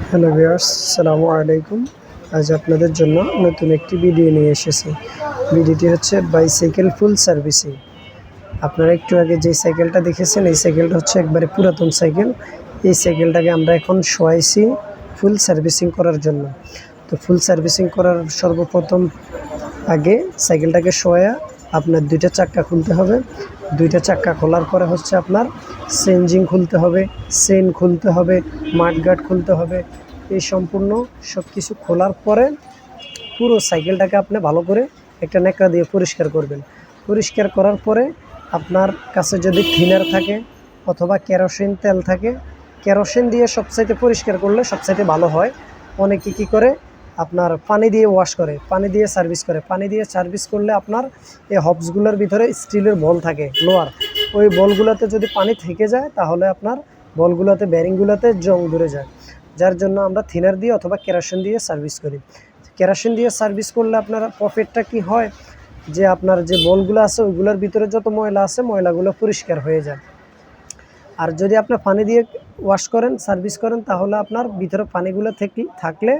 Hello viewers, আসসালামু আলাইকুম। আজ আপনাদের জন্য নতুন একটি ভিডিও নিয়ে এসেছি। ভিডিওটি হচ্ছে বাইসাইকেল ফুল সার্ভিসিং। আপনারা একটু আগে যে সাইকেলটা দেখেছেন, এই সাইকেলটা হচ্ছে একবারে পুরাতন সাইকেল। এই সাইকেলটাকে আমরা এখন শোয়াইছি ফুল সার্ভিসিং করার জন্য। তো ফুল সার্ভিসিং করার সর্বপ্রথম আগে সাইকেলটাকে শোয়া আপনার দুইটা চাক্কা খুলতে হবে। দুইটা চাক্কা খোলার পরে হচ্ছে আপনার চেঞ্জিং খুলতে হবে, চেন খুলতে হবে, মাডগার্ড খুলতে হবে। এই সম্পূর্ণ সব কিছু খোলার পরে পুরো সাইকেলটাকে আপনি ভালো করে একটা ন্যাকড়া দিয়ে পরিষ্কার করবেন। পরিষ্কার করার পরে আপনার কাছে যদি থিনার থাকে অথবা কেরোসিন তেল থাকে, কেরোসিন দিয়ে সবচাইতে পরিষ্কার করলে সবচাইতে ভালো হয়। অনেকে কী করে আপনার পানি দিয়ে ওয়াশ করে, পানি দিয়ে সার্ভিস করে। পানি দিয়ে সার্ভিস করলে আপনার এই হবসগুলোর ভিতরে স্টিলের বল থাকে, লোহার। ওই বলগুলোতে যদি পানি থেকে যায় তাহলে আপনার বলগুলোতে, ব্যারিংগুলোতে জং ধরে যায়। যার জন্য আমরা থিনার দিয়ে অথবা কেরোসিন দিয়ে সার্ভিস করি। কেরোসিন দিয়ে সার্ভিস করলে আপনার প্রফিটটা কি হয়, যে আপনার যে বলগুলো আছে ওইগুলোর ভিতরে যত ময়লা আছে ময়লাগুলো পরিষ্কার হয়ে যায়। আর যদি আপনার পানি দিয়ে ওয়াশ করেন, সার্ভিস করেন, তাহলে আপনার ভিতরে পানিগুলো থাকলে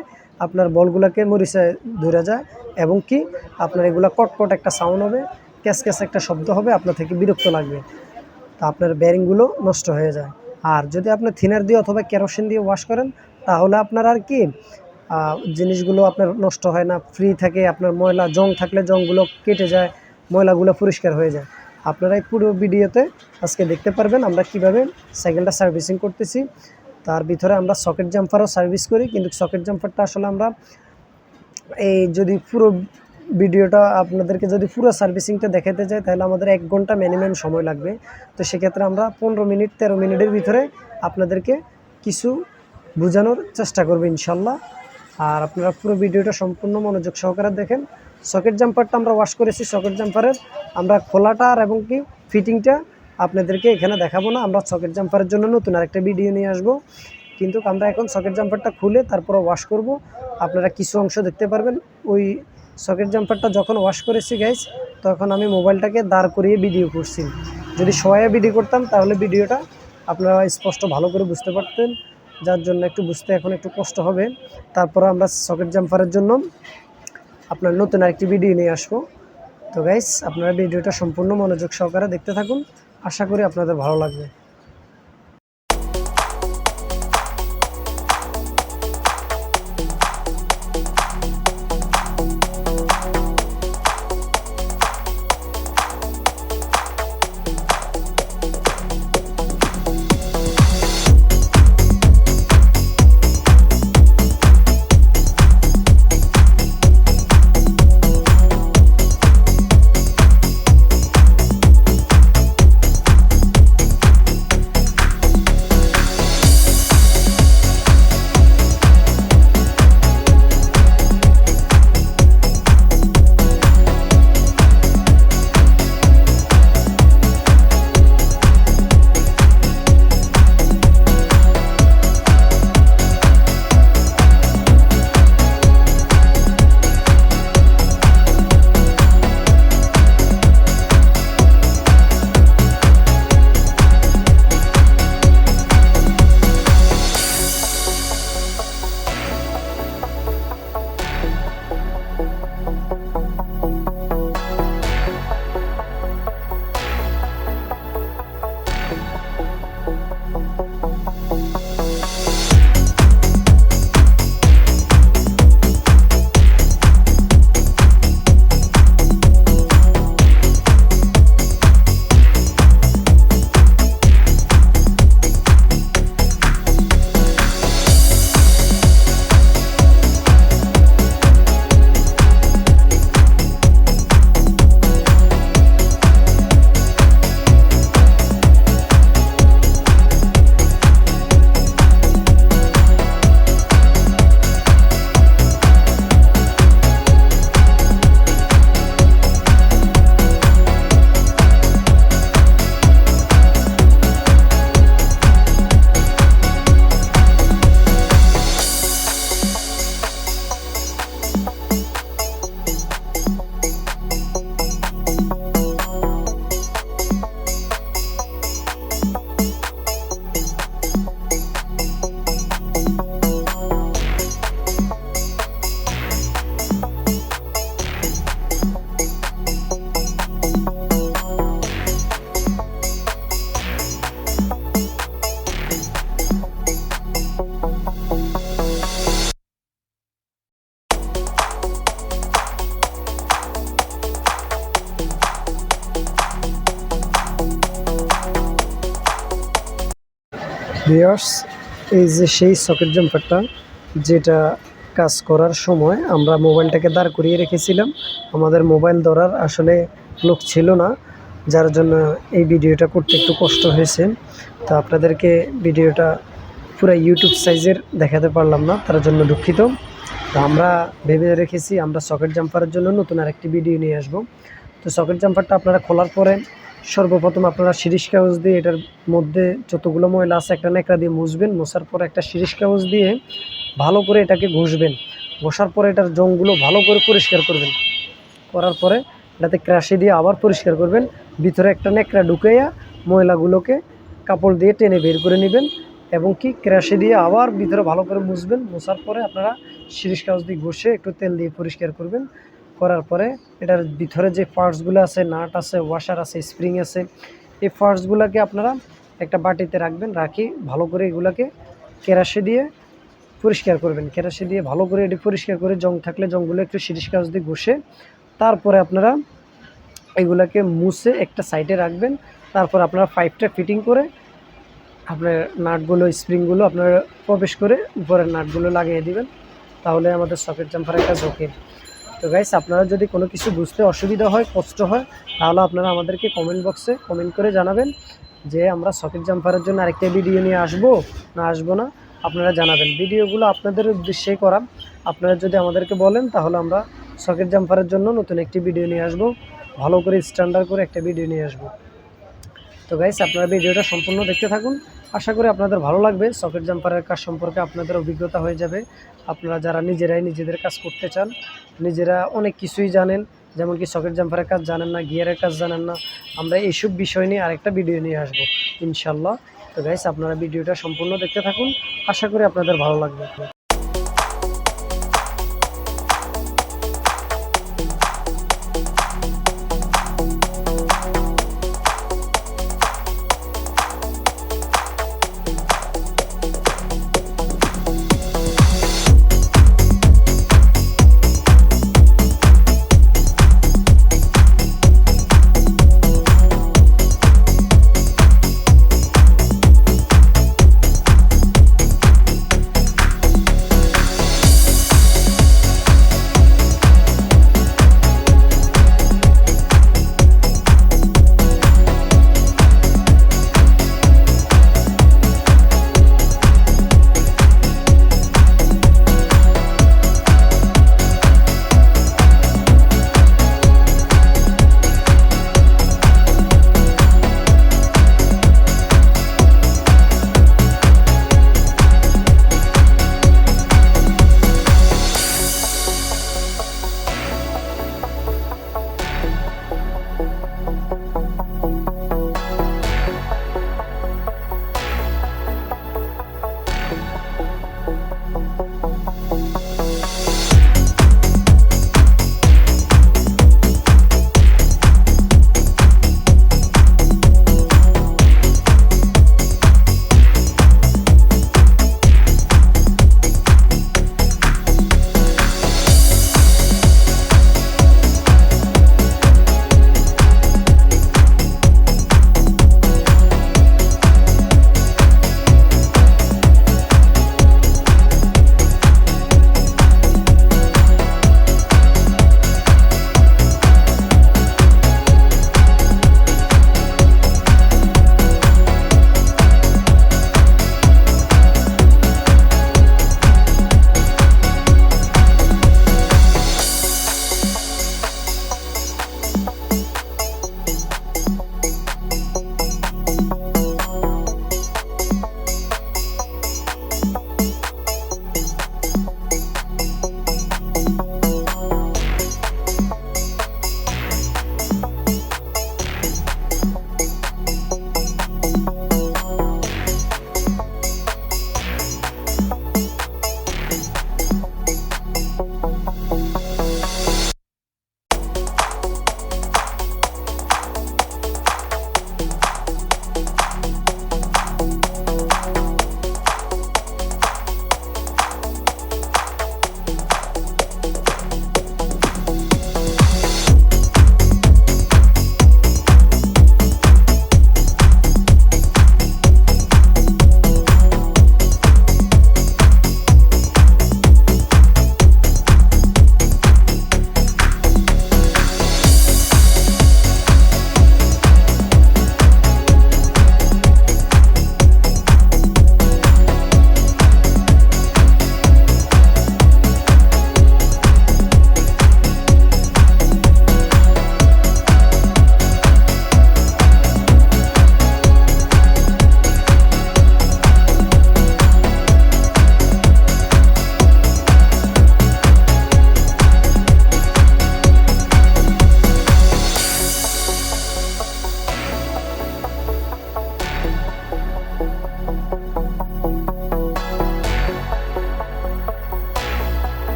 আপনার বলগুলোকে মরিচে ধরে যায় এবং কি আপনার এগুলো কটকট একটা সাউন্ড হবে, ক্যাস একটা শব্দ হবে, আপনার থেকে বিরক্ত লাগবে। তা আপনার ব্যারিংগুলো নষ্ট হয়ে যায়। আর যদি আপনি থিনার দিয়ে অথবা কেরোসিন দিয়ে ওয়াশ করেন তাহলে আপনার আর কি জিনিসগুলো আপনার নষ্ট হয় না, ফ্রি থাকে। আপনার ময়লা জং থাকলে জংগুলো কেটে যায়, ময়লাগুলো পরিষ্কার হয়ে যায়। আপনারা এই পুরো ভিডিওতে আজকে দেখতে পারবেন আমরা কিভাবে সাইকেলটা সার্ভিসিং করতেছি। তার ভিতরে আমরা সকেট জাম্পারও সার্ভিস করি, কিন্তু সকেট জাম্পারটা আসলে আমরা যদি পুরো ভিডিওটা আপনাদেরকে যদি পুরো সার্ভিসিংটা দেখাতে যাই তাহলে আমাদের 1 ঘন্টা মিনিমাম সময় লাগবে। তো সেক্ষেত্রে আমরা 15 মিনিট 13 মিনিটের ভিতরে আপনাদেরকে কিছু বোঝানোর চেষ্টা করব ইনশাল্লাহ। আর আপনারা পুরো ভিডিওটা সম্পূর্ণ মনোযোগ সহকারে দেখেন। সকেট জাম্পারটা আমরা ওয়াশ করেছি, সকেট জাম্পারের আমরা খোলাটা আর এবং কি ফিটিংটা আপনাদেরকে এখানে দেখাবো না। আমরা সকেট জাম্পারের জন্য নতুন আরেকটা ভিডিও নিয়ে আসবো, কিন্তু আমরা এখন সকেট জাম্পারটা খুলে তারপরে ওয়াশ করব। আপনারা কিছু অংশ দেখতে পারবেন। ওই সকেট জাম্পারটা যখন ওয়াশ করেছি গাইস, তখন আমি মোবাইলটাকে দাঁড় করিয়ে ভিডিও করছি। যদি শোয়া ভিডিও করতাম তাহলে ভিডিওটা আপনারা স্পষ্ট ভালো করে বুঝতে পারতেন, যার জন্য একটু বুঝতে এখন একটু কষ্ট হবে। তারপরে আমরা সকেট জাম্পারের জন্য আপনার নতুন আরেকটি ভিডিও নিয়ে আসবো। তো গাইস, আপনারা ভিডিওটা সম্পূর্ণ মনোযোগ সহকারে দেখতে থাকুন, আশা করি আপনাদের ভালো লাগবে। ভিউয়ার্স, এই যে সেই সকেট জাম্পারটা, যেটা কাজ করার সময় আমরা মোবাইলটাকে দাঁড় করিয়ে রেখেছিলাম। আমাদের মোবাইল ধরার আসলে লোক ছিল না, যার জন্য এই ভিডিওটা করতে একটু কষ্ট হয়েছে। তো আপনাদেরকে ভিডিওটা পুরো ইউটিউব সাইজের দেখাতে পারলাম না, তার জন্য দুঃখিত। তো আমরা ভেবে রেখেছি আমরা সকেট জাম্পারের জন্য নতুন আরেকটি ভিডিও নিয়ে আসব। তো সকেট জাম্পারটা আপনারা খোলার পরে সর্বপ্রথম আপনারা সিরিজ কাগজ দিয়ে এটার মধ্যে যতগুলো ময়লা আছে একটা ন্যাকড়া দিয়ে মুছবেন। মোছার পরে একটা সিরিজ কাগজ দিয়ে ভালো করে এটাকে ঘষবেন। ঘষার পরে এটার জংগুলো ভালো করে পরিষ্কার করবেন। করার পরে এটাতে ক্রাশি দিয়ে আবার পরিষ্কার করবেন। ভিতরে একটা ন্যাকড়া ঢুকাইয়া ময়লাগুলোকে কাপড় দিয়ে টেনে বের করে নেবেন এবং কি ক্রাশি দিয়ে আবার ভিতরে ভালো করে মুছবেন। মোছার পরে আপনারা সিরিজ কাগজ দিয়ে ঘষে একটু তেল দিয়ে পরিষ্কার করবেন। করার পরে এটার ভিতরে যে পার্টসগুলো আছে, নাট আছে, ওয়াশার আছে, স্প্রিং আছে, এই পার্টসগুলোকে আপনারা একটা বাটিতে রাখবেন। রাখি ভালো করে এগুলোকে কেরাশি দিয়ে পরিষ্কার করবেন। কেরাশি দিয়ে ভালো করে এটি পরিষ্কার করে জং থাকলে জংগুলো একটু সিরিজ কাগজ দিয়ে ঘষে তারপরে আপনারা এগুলাকে মুছে একটা সাইডে রাখবেন। তারপর আপনারা পাইপটা ফিটিং করে আপনার নাটগুলো, স্প্রিংগুলো আপনারা প্রবেশ করে উপরের নাটগুলো লাগিয়ে দিবেন। তাহলে আমাদের সকেট জাম্পারের কাজ ওকে। তো গাইস, আপনারা যদি কোনো কিছু বুঝতে অসুবিধা হয়, কষ্ট হয়, তাহলে আপনারা আমাদেরকে কমেন্ট বক্সে কমেন্ট করে জানাবেন যে আমরা সকেট জাম্পারের জন্য আরেকটা ভিডিও নিয়ে আসবো না আসবো না, আপনারা জানাবেন। ভিডিওগুলো আপনাদের উদ্দেশ্যেই করা। আপনারা যদি আমাদেরকে বলেন তাহলে আমরা সকেট জাম্পারের জন্য নতুন একটি ভিডিও নিয়ে আসবো, ভালো করে স্ট্যান্ডার্ড করে একটা ভিডিও নিয়ে আসবো। তো গাইস, আপনারা ভিডিওটা সম্পূর্ণ দেখতে থাকুন। আশা করি আপনাদের ভালো লাগবে। সকেট জাম্পারের কাজ সম্পর্কে আপনাদের অভিজ্ঞতা হয়ে যাবে। আপনারা যারা নিজেরাই নিজেদের কাজ করতে চান, নিজেরা অনেক কিছুই জানেন, যেমন কি সকেট জাম্পারের কাজ জানেন না, গিয়ারের কাজ জানেন না, আমরা এইসব বিষয় নিয়ে আরেকটা ভিডিও নিয়ে আসবো ইনশাল্লাহ। তো গাইস, আপনারা ভিডিওটা সম্পূর্ণ দেখতে থাকুন। আশা করি আপনাদের ভালো লাগবে।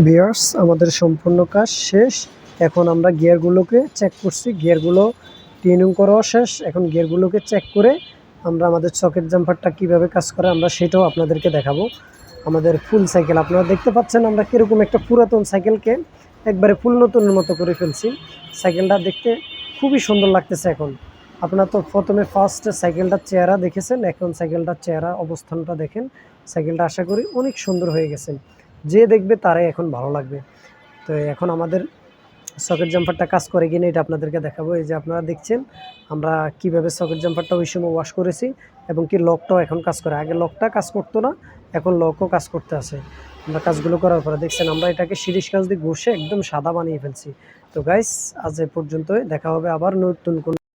ভিউয়ার্স, আমাদের সম্পূর্ণ কাজ শেষ। এখন আমরা গিয়ারগুলোকে চেক করছি, গিয়ারগুলো টিউনিং করাও শেষ। এখন গিয়ারগুলোকে চেক করে আমরা আমাদের সকেট জাম্পারটা কিভাবে কাজ করে আমরা সেটাও আপনাদেরকে দেখাবো। আমাদের ফুল সাইকেল আপনারা দেখতে পাচ্ছেন, আমরা কীরকম একটা পুরাতন সাইকেলকে একবারে ফুল নতুনের মতো করে ফেলছি। সাইকেলটা দেখতে খুবই সুন্দর লাগতেছে। এখন আপনারা তো প্রথমে ফার্স্ট সাইকেলটার চেহারা দেখেছেন, এখন সাইকেলটার চেহারা অবস্থানটা দেখেন। সাইকেলটা আশা করি অনেক সুন্দর হয়ে গেছে, যে দেখবে তারাই এখন ভালো লাগবে। তো এখন আমাদের সকেট জাম্পারটা কাজ করে কিনা এটা আপনাদেরকে দেখাবো। এই যে আপনারা দেখছেন আমরা কিভাবে সকেট জাম্পারটা ওই সময় ওয়াশ করেছি এবং কি লকটাও এখন কাজ করে। আগে লকটা কাজ করতো না, এখন লকও কাজ করতে আছে। আমরা কাজগুলো করার পরে দেখছেন আমরা এটাকে সিরিজ কাজ দিয়ে ঘষে একদম সাদা বানিয়ে ফেলছি। তো গাইস, আজ এ পর্যন্তই, দেখা হবে আবার নতুন কোন